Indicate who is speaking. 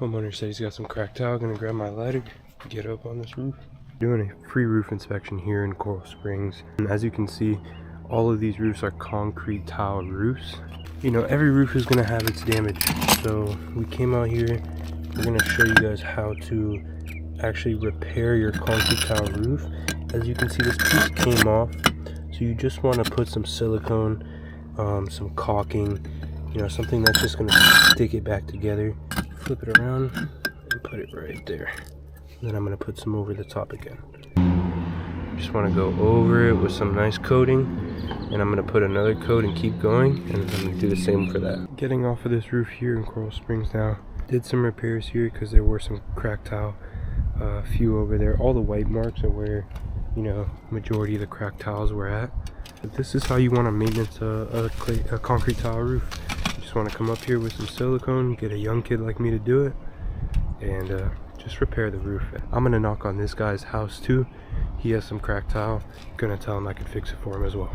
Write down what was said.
Speaker 1: Homeowner said he's got some cracked tile. Gonna grab my lighter, get up on this roof. Doing a free roof inspection here in Coral Springs. And as you can see, all of these roofs are concrete tile roofs. You know, every roof is gonna have its damage. So we came out here, we're gonna show you guys how to actually repair your concrete tile roof. As you can see, this piece came off. So you just wanna put some silicone, some caulking, you know, something that's just gonna stick it back together. Flip it around and put it right there. And then I'm gonna put some over the top again. Just wanna go over it with some nice coating, and I'm gonna put another coat and keep going, and I'm gonna do the same for that. Getting off of this roof here in Coral Springs now. Did some repairs here because there were some cracked tile, a few over there. All the white marks are where, you know, majority of the cracked tiles were at. But this is how you wanna maintenance a concrete tile roof. Want to come up here with some silicone, get a young kid like me to do it, and just repair the roof. I'm gonna knock on this guy's house too. He has some cracked tile. Gonna tell him I can fix it for him as well.